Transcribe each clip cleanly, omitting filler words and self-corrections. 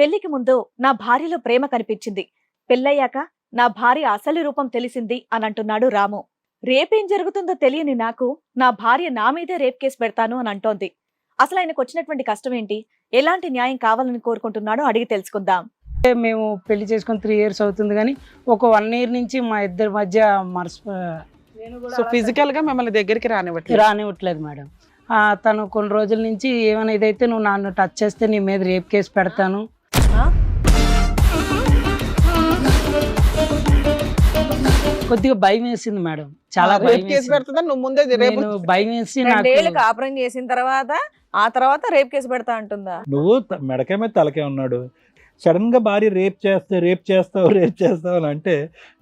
పెళ్లికి ముందు నా భార్యలో ప్రేమ కనిపించింది. పెళ్ళయ్యాక నా భార్య అసలు రూపం తెలిసింది అని అంటున్నాడు రాము. రేపేం జరుగుతుందో తెలియని నాకు నా భార్య నా మీదే రేప్ కేసు పెడతాను అని అంటోంది. అసలు ఆయనకు వచ్చినటువంటి కష్టం ఏంటి, ఎలాంటి న్యాయం కావాలని కోరుకుంటున్నాడో అడిగి తెలుసుకుందాం. మేము పెళ్లి చేసుకొని 3 years అవుతుంది, కానీ ఒక 1 year నుంచి మా ఇద్దరి మధ్య సో ఫిజికల్ గా మిమ్మల్ని దగ్గరికి రానివ్వట్లేదు మేడం. తను కొన్ని రోజుల నుంచి ఏమైనా ఇదైతే నువ్వు నన్ను టచ్ చేస్తే నీ మీద రేప్ కేసు పెడతాను. కొద్దిగా భయం వేసింది మేడం, చాలా భయం భయం వేసి కాపురం చేసిన తర్వాత ఆ తర్వాత రేప్ కేసు పెడతా అంటుందా? నువ్వు మెడకే మీద తలకే ఉన్నాడు, సడన్ గా భార్య రేప్ చేస్తావు అని అంటే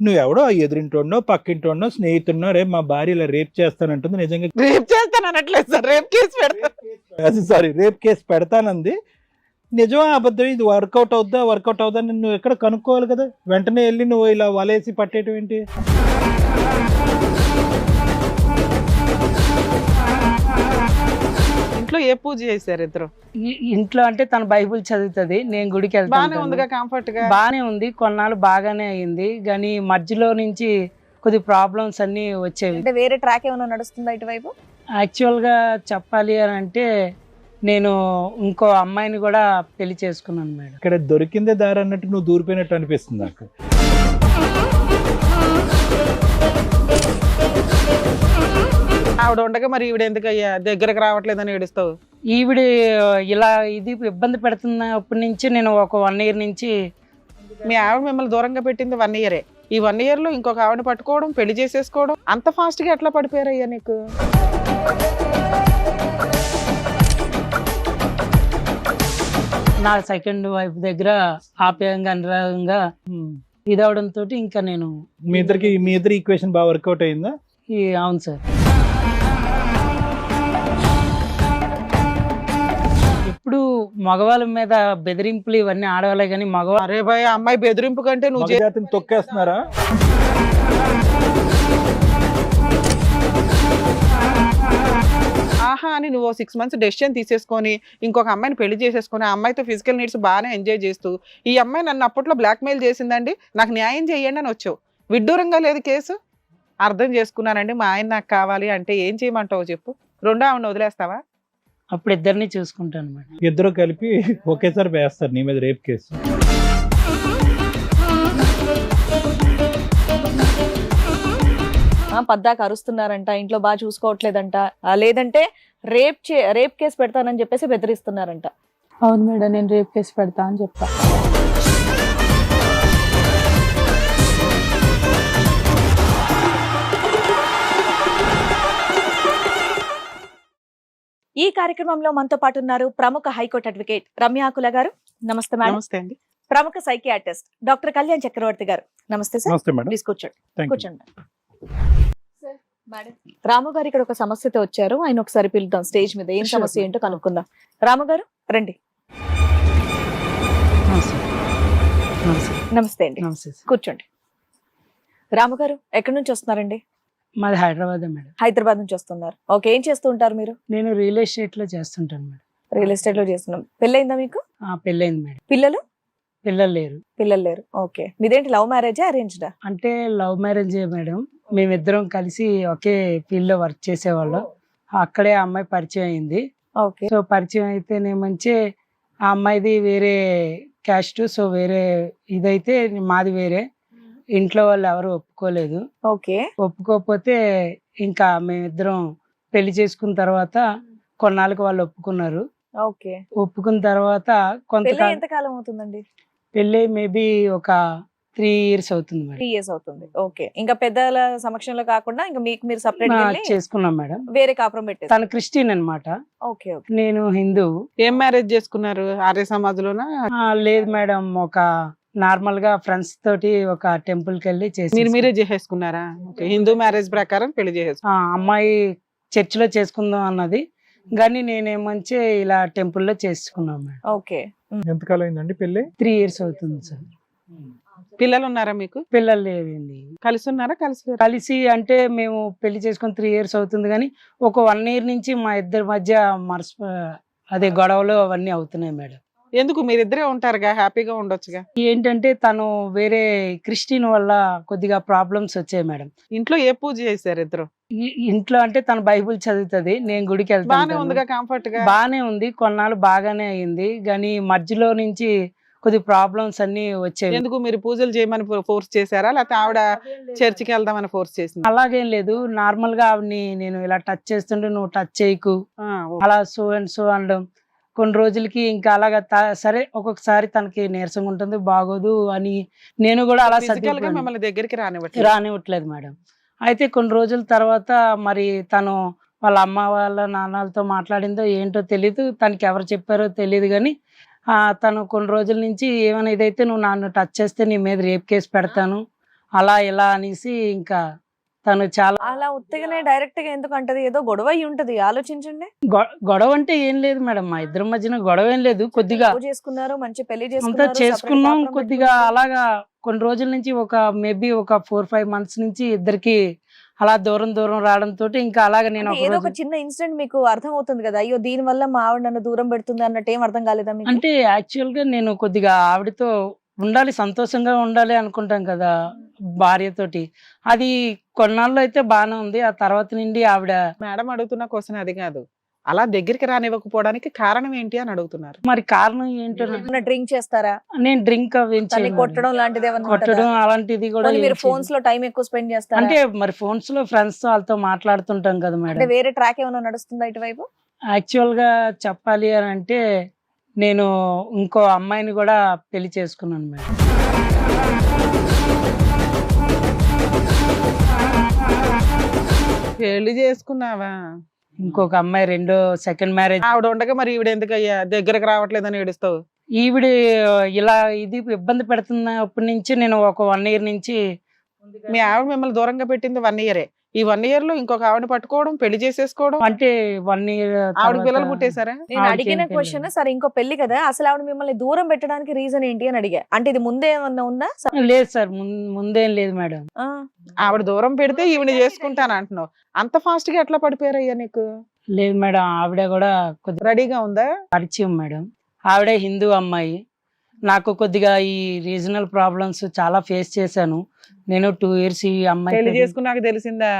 నువ్వెవడో ఎదురింటోడో పక్కింటోడో స్నేహితుడినో రేపు మా భార్య ఇలా రేప్ చేస్తానంటుంది. నిజంగా రేప్ చేస్తాను అనట్లేదు సార్, రేప్ కేసు పెడతానంది. నిజమా అబద్ధం, ఇది వర్కౌట్ అవుద్దా నువ్వు ఎక్కడ కనుక్కోవాలి కదా. వెంటనే వెళ్ళి నువ్వు ఇలా వలేసి పట్టేయటం ఏంటి? ఇంట్లో ఏ పూజ చేశారు ఇద్దరు? ఇంట్లో అంటే తన బైబుల్ చదువుతుంది, నేను గుడికి వెళ్తాను. కంఫర్ట్ గా బాగానే ఉంది, కొన్నాళ్ళు బాగానే అయింది, కానీ మధ్యలో నుంచి కొద్ది ప్రాబ్లమ్స్ అన్ని వచ్చేవి. అంటే వేరే ట్రాక్ ఏమైనా నడుస్తుందా ఇటువైపు? యాక్చువల్ గా చెప్పాలి అని అంటే నేను ఇంకో అమ్మాయిని కూడా పెళ్లి చేసుకున్నాను మేడం. ఇక్కడ దొరికిందే దారి అన్నట్టు నువ్వు దూరిపోయినట్టు అనిపిస్తుంది నాకు. ఆవిడ ఉండగా మరి ఈవిడ ఎందుకు అయ్యా దగ్గరకు రావట్లేదని ఏడుస్తావు? ఈవిడ ఇలా ఇది ఇబ్బంది పెడుతున్నప్పటి నుంచి నేను ఒక 1 year నుంచి. మీ ఆవిడ మిమ్మల్ని దూరంగా పెట్టింది 1 year. ఈ 1 year లో ఇంకొక ఆవిడ పట్టుకోవడం, పెళ్లి చేసేసుకోవడం, అంత ఫాస్ట్ గా ఎట్లా పడిపోయారయ్యా నీకు? నా సెకండ్ వైఫ్ దగ్గర ఆప్యాయంగా అనురాగంగా ఇదవడంతో ఇంకా నేను మీ ఇద్దరి ఈక్వేషన్ బాగా వర్కౌట్ అయిందా? అవును సార్. ఇప్పుడు మగవాళ్ళ మీద బెదిరింపులు ఇవన్నీ ఆడవాళ్ళే, కానీ మగవాళ్ళు అరే భయ అమ్మాయి బెదిరింపు కంటే నువ్వు జాతిని తొక్కేస్తున్నారా? ఆహా అని నువ్వు 6 months డెసిషన్ తీసేసుకొని ఇంకొక అమ్మాయిని పెళ్లి చేసేసుకొని ఆ అమ్మాయితో ఫిజికల్ నీడ్స్ బాగానే ఎంజాయ్ చేస్తూ ఈ అమ్మాయి నన్ను అప్పట్లో బ్లాక్మెయిల్ చేసిందండి, నాకు న్యాయం చేయండి అని వచ్చావు. విడ్డూరంగా లేదు కేసు. అర్థం చేసుకున్నానండి, మా ఆయన నాకు కావాలి అంటే ఏం చేయమంటావు చెప్పు? రెండో ఆవిడ వదిలేస్తావా? అప్పుడు ఇద్దరిని చూసుకుంటాను మేడం. ఇద్దరు కలిపి ఒకేసారి వేస్తారు నీ మీద రేప్ కేసు. పద్దాక అరుస్తున్నారంట, ఇంట్లో బాగా చూసుకోవట్లేదంట, లేదంటే రేప్ కేసు పెడతానని చెప్పేసి బెదిరిస్తున్నారంట. అవును మేడం, నేను రేప్ కేసు పెడతా అని చెప్పా. ఈ కార్యక్రమంలో మనతో పాటు ఉన్నారు ప్రముఖ హైకోర్టు అడ్వకేట్ రమ్యాకుల గారు. నమస్తే మేడం. నమస్తే అండి. ప్రముఖ సైకియాట్రిస్ట్ డాక్టర్ కళ్యాణ్ చక్రవర్తి గారు. నమస్తే సార్. నమస్తే మేడం. ప్లీజ్ కూర్చోండి. రాము గారు ఇక్కడ ఒక సమస్యతో వచ్చారు, ఆయన ఒకసారి పిలుద్దాం స్టేజ్ మీద. ఏం సమస్య ఏంటో కనుక్కుందాం. రాము గారు రండి. నమస్తే అండి, కూర్చోండి. రాము గారు ఎక్కడి నుంచి వస్తున్నారండి? మాది హైదరాబాద్ మేడం. హైదరాబాద్ నుంచి వస్తున్నారు. ఓకే, ఏం చేస్తూ ఉంటారు మీరు? నేను రియల్ ఎస్టేట్ లో చేస్తుంటాను మేడం. రియల్ ఎస్టేట్ లో చేస్తున్నాం. పెళ్ళయిందా మీకు? పెళ్ళైంది మేడం. పిల్లలు లేరు. ఓకే, మీదేంటి లవ్ మ్యారేజా అరేంజ్డా? అంటే లవ్ మ్యారేజ్ మేడం. మేమిద్దరం కలిసి ఒకే ఫీల్డ్ లో వర్క్ చేసేవాళ్ళం. అక్కడే ఆ అమ్మాయి పరిచయం అయింది. ఓకే. సో పరిచయం అయితేనేమంచి ఆ అమ్మాయిది వేరే క్యాస్ట్, సో వేరే ఇదైతే మాది వేరే. ఇంట్లో వాళ్ళు ఎవరు ఒప్పుకోలేదు. ఓకే. ఒప్పుకోకపోతే ఇంకా మేమిద్దరం పెళ్లి చేసుకున్న తర్వాత కొన్నాళ్ళకి వాళ్ళు ఒప్పుకున్నారు. ఓకే. ఒప్పుకున్న తర్వాత కొంతకాలం. ఎంతకాలం అవుతుందండి పెళ్ళి? మేబీ ఒక 3 years అవుతుంది మేడం. 3 years అవుతుంది. ఓకే. ఇంకా పెద్దల సమక్షంలో కాకుండా ఇంకా మీరు సెపరేట్ చేసుకున్నాం మేడం. వేరే కాపురం పెట్టేసి. తను క్రిస్టియన్ అన్నమాట. ఓకే. నేను హిందూ. ఏం మ్యారేజ్ చేసుకున్నారు? ఆర్య సమాజ్లోనా? లేదు మేడం, ఒక నార్మల్ గా ఫ్రెండ్స్ తోటి ఒక టెంపుల్ కి వెళ్ళి మీరే చేసేసుకున్నారా? హిందూ మ్యారేజ్ ప్రకారం పెళ్లి చేసేసుకున్నా. అమ్మాయి చర్చ్ లో చేసుకుందాం అన్నది, కానీ నేనేమంచి ఇలా టెంపుల్లో చేసుకున్నాం మేడం. ఓకే. ఎంతకాలం అయిందండి పెళ్లి? 3 years అవుతుంది సార్. పిల్లలు ఉన్నారా మీకు? పిల్లలు లేదండి. కలిసి ఉన్నారా? కలిసి అంటే మేము పెళ్లి చేసుకుని 3 years అవుతుంది, కానీ ఒక 1 year నుంచి మా ఇద్దరి మధ్య అదే గొడవలు అవన్నీ అవుతున్నాయి మేడం. ఎందుకు మీరిద్దరే ఉంటారుగా, హ్యాపీగా ఉండొచ్చుగా. ఏంటంటే తను వేరే క్రిస్టియన్ వల్ల కొద్దిగా ప్రాబ్లమ్స్ వచ్చాయి మేడం. ఇంట్లో ఏ పూజ చేశారు ఇద్దరు? ఇంట్లో అంటే తను బైబిల్ చదువుతుంది, నేను గుడికి బానే వెళ్తాను. ఉందిగా, కంఫర్ట్ గా. బానే ఉంది, కొన్నాళ్ళు బాగానే అయింది, కానీ మధ్యలో నుంచి కొద్ది ప్రాబ్లమ్స్ అన్ని వచ్చాయి. ఎందుకు మీరు పూజలు చేయమని ఫోర్స్ చేశారా, లేకపోతే ఆవిడ చర్చికి వెళ్దామని ఫోర్స్ చేసింది? అలాగేం లేదు, నార్మల్ గా ఆవిడని నేను ఇలా టచ్ చేస్తుంటే నువ్వు టచ్ చేయకు అలా సో అండ్ సో అనడం. కొన్ని రోజులకి ఇంకా అలాగా సరే ఒక్కొక్కసారి తనకి నీరసంగా ఉంటుంది, బాగోదు అని నేను కూడా అలా ఫిజికల్ గా మిమ్మల్ని దగ్గరికి రానివ్వట్లేదు మేడం. అయితే కొన్ని రోజుల తర్వాత మరి తను వాళ్ళ అమ్మ వాళ్ళ నాన్నలతో మాట్లాడిందో ఏంటో తెలీదు, తనకి ఎవరు చెప్పారో తెలియదు, కానీ తను కొన్ని రోజుల నుంచి ఏమైనా ఇదైతే నువ్వు నన్ను టచ్ చేస్తే నీ మీద రేప్ కేసు పెడతాను అలా ఇలా అనేసి ఇంకా తను చాలా అలా ఉత్తగానే డైరెక్ట్ గా ఎందుకు అంటది? ఏదో గొడవ అయి ఉంటది, ఆలోచించండి. గొడవ అంటే ఏం లేదు మేడం, మా ఇద్దరి మధ్యన గొడవ ఏం లేదు. కొద్దిగా లవ్ చేసుకున్నారు, మంచి పెళ్లి అంతా చేసుకున్నాం, separate కొద్దిగా apartment అలాగా కొన్ని రోజుల నుంచి మేబీ ఒక 4-5 months నుంచి ఇద్దరికి అలా దూరం రావడంతో ఇంకా అలాగా నేను అంటే ఏదో ఒక చిన్న ఇన్సిడెంట్ మీకు అర్థం అవుతుంది కదా, అయ్యో దీని వల్ల మా ఆవిడ నన్ను దూరం పెడుతుంది అన్నట్టు ఏం అర్థం కాలేదా మీకు? అంటే యాక్చువల్ గా నేను కొద్దిగా ఆవిడతో ఉండాలి, సంతోషంగా ఉండాలి అనుకుంటాం కదా భార్యతోటి. అది కొన్నాళ్ళు అయితే బాగానే ఉంది, ఆ తర్వాత నుండి ఆవిడ మేడం అడుగుతున్న క్వశ్చన్ అది కాదు, అలా దగ్గరికి రానివ్వకపోవడానికి కారణం ఏంటి అని అడుగుతున్నారు. మరి కారణం ఏంటో డ్రింక్ చేస్తారా? నేను డ్రింక్ తన్ని కొట్టడం లాంటిది ఏమన్నా కొట్టడం ఉంటుందా? అలాంటిది కూడా పోనీ ఏం మీరు చేయను. ఫోన్స్ లో టైం ఎక్కువ స్పెండ్ చేస్తారా? అంటే మరి ఫోన్స్ లో ఫ్రెండ్స్ తో వాళ్ళతో మాట్లాడుతుంటాం కదా అంటే మేడం. వేరే ట్రాక్ ఏమైనా నడుస్తుందా ఇటువైపు? యాక్చువల్ గా చెప్పాలి అని అంటే నేను ఇంకో అమ్మాయిని కూడా పెళ్లి చేసుకున్నాను మేడం. పెళ్లి చేసుకున్నావా? ఇంకొక అమ్మాయి సెకండ్ మ్యారేజ్. ఆవిడ ఉండగా మరి ఈవిడ ఎందుకు అయ్యా దగ్గరకు రావట్లేదని ఏడుస్తావు? ఈవిడ ఇలా ఇది ఇబ్బంది పెడుతున్నప్పటి నుంచి నేను ఒక 1 year నుంచి మీ ఆవిడ మిమ్మల్ని దూరంగా పెట్టింది 1 year. ఈ 1 year లో ఇంకొక ఆవిడ పట్టుకోవడం, పెళ్లి చేసేసుకోవడం. అంటే 1 year ఆవిడ పిల్లలు పుట్టేశారా? నేను అడిగిన క్వశ్చన్ సరే ఇంకో పెళ్లి కదా, అసలు ఆవిడ మిమ్మల్ని దూరం పెట్టడానికి రీజన్ ఏంటి అని అడిగా. అంటే ఇది ముందే ఏమన్నా ఉందా? లేదు సార్, ముందేం లేదు మేడం. ఆవిడ దూరం పెడితే ఈవిడ చేసుకుంటాను అంటున్నావు, అంత ఫాస్ట్ గా ఎట్లా పడిపోయారయ్యా నీకు? లేదు మేడం, ఆవిడ కూడా కొద్దిగా రెడీగా ఉందా? పరిచయం మేడం. ఆవిడ హిందూ అమ్మాయి. నాకు కొద్దిగా ఈ రీజనల్ ప్రాబ్లమ్స్ చాలా ఫేస్ చేశాను నేను 2 years. ఈ పెళ్లి అమ్మాయి చేసుకున్నాక తెలిసిందా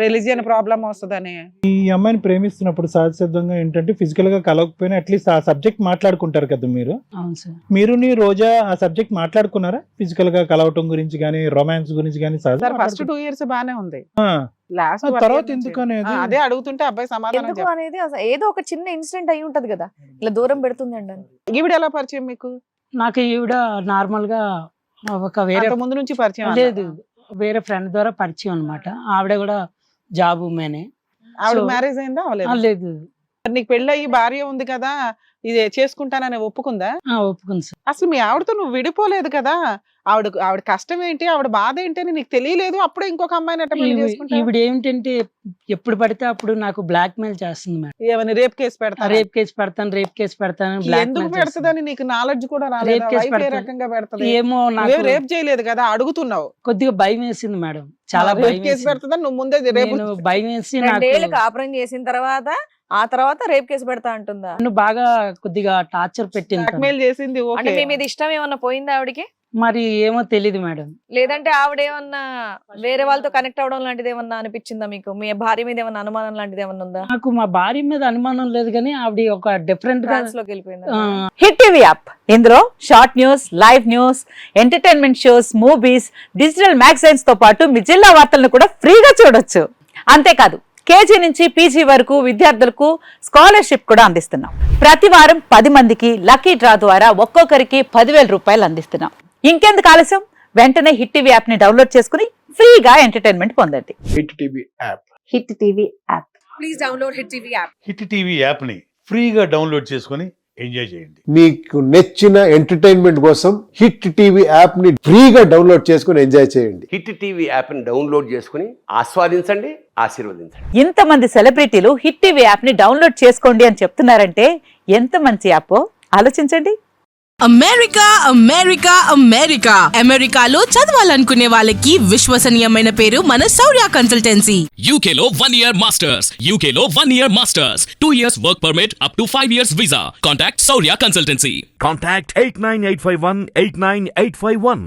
రిలీజియన్ ప్రాబ్లం వస్తుందని? ఈ అమ్మాయిని ప్రేమిస్తున్నప్పుడు సహజసిద్ధంగా ఏంటంటే ఫిజికల్ గా కలవకపోయినా అట్లీస్ట్ ఆ సబ్జెక్ట్ మాట్లాడుకుంటారు కదా మీరు. అవును సార్. మీరు నీ రోజా ఆ సబ్జెక్ట్ మాట్లాడుకున్నారా? ఫిజికల్ గా కలవటం గురించి కానీ, రొమాన్స్ గురించి కానీ? ఫస్ట్ 2 years బానే ఉంది, ఆ, లాస్ట్ తర్వాత ఎందుకు అనేది అదే అడుగుతుంటే అబ్బాయి సమాధానం ఎందుకు అనేది అసలు ఏదో ఒక చిన్న ఇన్సిడెంట్ అయి ఉంటది కదా ఇలా దూరం పెడుతుంది అండి. ఈవిడ ఎలా పరిచయం మీకు? నాకు ఈవిడ నార్మల్ గా ఒక వేరే ముందు నుంచి పరిచయం? లేదు, వేరే ఫ్రెండ్ ద్వారా పరిచయం అన్నమాట. ఆవిడ కూడా జాబ్ ఉమెనే. ఆవిడ So- మ్యారేజ్ అయిందా? అవ్వలేదు. లేదు, నీకు పెళ్ళి అయ్యి భార్య ఉంది కదా, ఇది చేసుకుంటానని ఒప్పుకుందా? ఒప్పుకుంది సార్. అసలు మీ ఆవిడతో నువ్వు విడిపోలేదు కదా, ఆవిడ కష్టం ఏంటి, ఆవిడ బాధ ఏంటి అని నీకు తెలియలేదు, అప్పుడే ఇంకొక అమ్మాయిని అట్ట పెళ్లి చేసుకుంటావు? ఈవిడ ఏమిటంటే ఎప్పుడు పడితే అప్పుడు నాకు బ్లాక్ మెయిల్ చేస్తుంది మేడం. ఏమని రేప్ కేసు పెడతా? రేప్ కేసు పెడతాను ఎందుకు పెడతదని నీకు నాలెడ్జ్ కూడా Rape రాలేదు? case వైఫ్ ఏ పెడతా. రకంగా పెడతది? ఏమో నాకు రేప్ చేయలేదు కదా, అడుగుతున్నావు. కొద్దిగా భయం వేసింది మేడం, చాలా రేప్ భయం కేసు వేసింది. పెడతదని నువ్వు ముందే రేపు నేను భయం వేసి 2 ఏళ్ళు నాకు కాపురం చేసిన తర్వాత ఆ తర్వాత రేప్ కేసు పెడతా అంటుందా? నన్ను బాగా కొద్దిగా టార్చర్ పెట్టింది తను. బ్లాక్మెయిల్ చేసింది. అంటే ఓకే, మీ మీద ఇష్టం ఏమన్నా పోయిందా ఆవిడకి? మరి ఏమో తెలీదు మేడం. లేదంటే ఆవిడ ఏమన్నా వేరే వాళ్ళతో కనెక్ట్ అవడం లాంటిది ఏమన్నా అనిపించిందా మీకు? మీ భార్య మీద ఏమన్నా అనుమానం లాంటిది ఏమన్నా ఉందా? నాకు మా భార్య మీద అనుమానం లేదు, కానీ ఆవిడ ఒక డిఫరెంట్ గా ట్రాన్స్ లోకి వెళ్ళిపోయిందా? హిట్ టీవీ యాప్, ఇందులో short news, live news, entertainment shows, movies, digital magazines తో పాటు మీ జిల్లా వార్తలను కూడా ఫ్రీగా చూడొచ్చు. అంతేకాదు కేజీ నుంచి పీజీ వరకు విద్యార్థులకు స్కాలర్షిప్ కూడా అందిస్తున్నాం. ప్రతి వారం 10 మందికి లక్కీ డ్రా ద్వారా ఒక్కొక్కరికి 10,000 రూపాయలు అందిస్తున్నాం. ఇంకెందుకు ఆలస్యం, వెంటనే హిట్ టీవీ యాప్ ని డౌన్లోడ్ చేసుకుని ఫ్రీగా ఎంటర్టైన్మెంట్ పొందండి. Hit TV app. Hit TV app. Hit TV యాప్ని ఫ్రీగా డౌన్లోడ్ చేసుకొని ఎంజాయ్ చేయండి. మీకు నచ్చిన ఎంటర్టైన్మెంట్ కోసం హిట్ టీవీ యాప్ ని ఫ్రీగా డౌన్లోడ్ చేసుకుని ఎంజాయ్ చేయండి. హిట్ టీవీ యాప్ని డౌన్లోడ్ చేసుకుని ఆస్వాదించండి, ఆశీర్వదించండి. ఇంతమంది సెలబ్రిటీలు హిట్ టీవీ యాప్ ని డౌన్లోడ్ చేసుకోండి అని చెప్తున్నారంటే ఎంత మంచి యాప్ ఆలోచించండి. అమెరికా అమెరికా అమెరికా అమెరికాలో చదవాలనుకునే వాళ్ళకి విశ్వసనీయమైన పేరు మన శౌర్య కన్సల్టెన్సీ. UK లో 1 year masters. UK లో 1 year masters. 2 years work permit up to 5 years visa. Contact Saurya Consultancy. Contact 89851 89851.